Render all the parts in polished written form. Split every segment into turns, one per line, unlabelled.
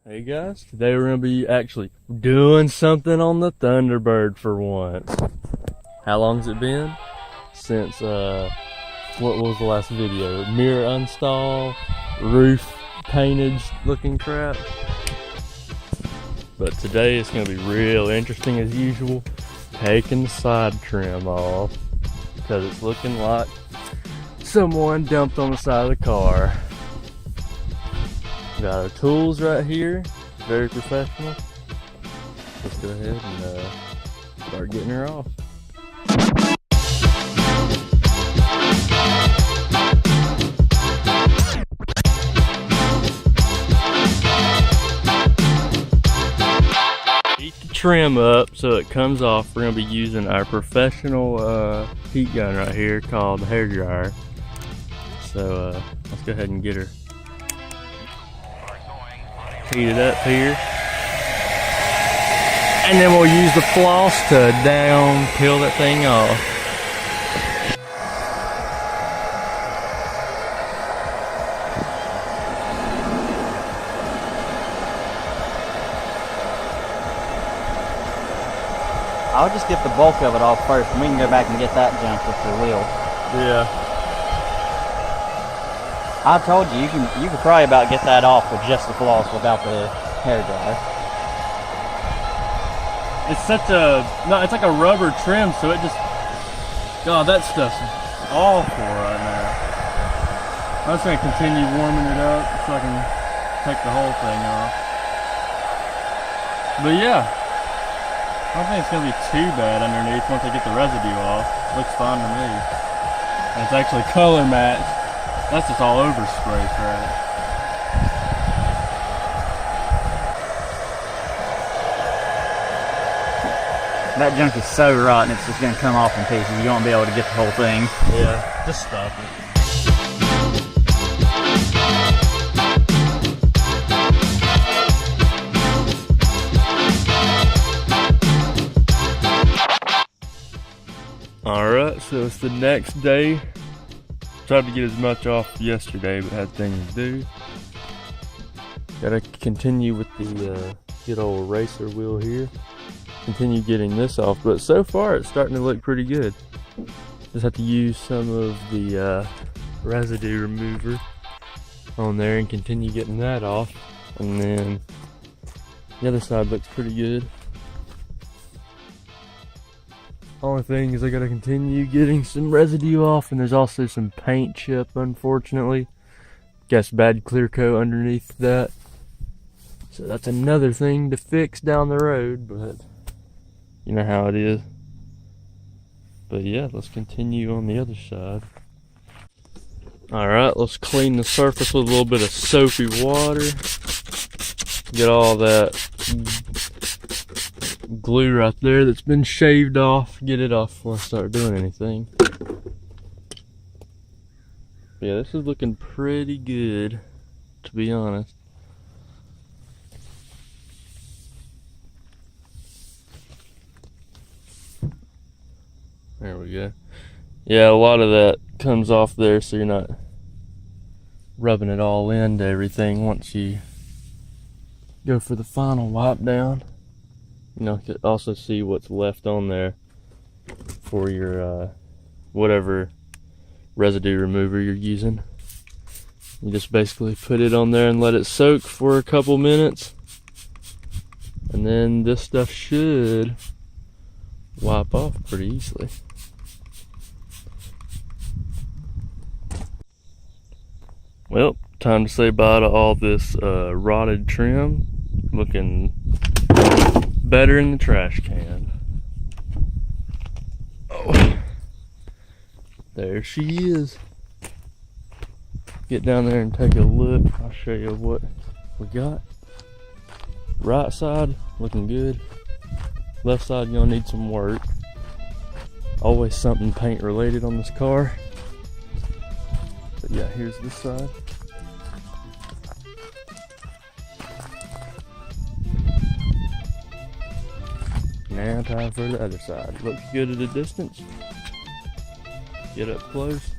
Hey guys, today we're going to be actually doing something on the Thunderbird for once. How long's it been? Since, what was the last video? Mirror install, roof painted looking crap. But today it's going to be real interesting as usual. Taking the side trim off because it's looking like someone dumped on the side of the car. Got our tools right here, very professional. Let's go ahead and start getting her off. Heat the trim up so it comes off. We're going to be using our professional heat gun right here called the hair dryer. So let's go ahead and get her heated up here, and then we'll use the floss to peel that thing off.
I'll just get the bulk of it off first, and we can go back and get that junk with the wheel.
Yeah.
I told you, you could probably about get that off with just the floss without the hair dryer.
It's such a, no, it's like a rubber trim, so it just, God, that stuff's awful right now. I'm just gonna continue warming it up so I can take the whole thing off. But yeah, I don't think it's gonna be too bad underneath once I get the residue off. Looks fine to me. And it's actually color matched. That's just all over spray crap.
That junk is so rotten, it's just going to come off in pieces. You won't be able to get the whole thing.
Yeah, just stop it. Alright, so it's the next day. Tried to get as much off yesterday, but had things to do. Gotta continue with the good old racer wheel here. Continue getting this off, but so far it's starting to look pretty good. Just have to use some of the residue remover on there and continue getting that off. And then the other side looks pretty good. Only thing is I gotta continue getting some residue off, and there's also some paint chip, unfortunately. Guess bad clear coat underneath that. So that's another thing to fix down the road, but you know how it is. But yeah, let's continue on the other side. Alright, let's clean the surface with a little bit of soapy water. Get all that glue right there that's been shaved off, get it off before I start doing anything. Yeah, this is looking pretty good, to be honest. There we go. Yeah, a lot of that comes off there, so you're not rubbing it all into everything once you go for the final wipe down. You know, you can also see what's left on there for your whatever residue remover you're using. You just basically put it on there and let it soak for a couple minutes, and then this stuff should wipe off pretty easily. Well, time to say bye to all this rotted trim. Looking better in the trash can. Oh, there she is. Get down there and take a look. I'll show you what we got. Right side looking good. Left side gonna need some work. Always something paint related on this car. But yeah, here's this side. Now time for the other side. Looks good at a distance. Get up close.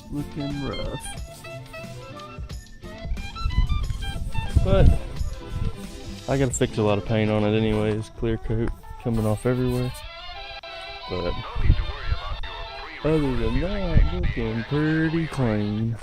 Looking rough. But I gotta fix a lot of paint on it anyways, clear coat coming off everywhere. But other than that, looking pretty clean.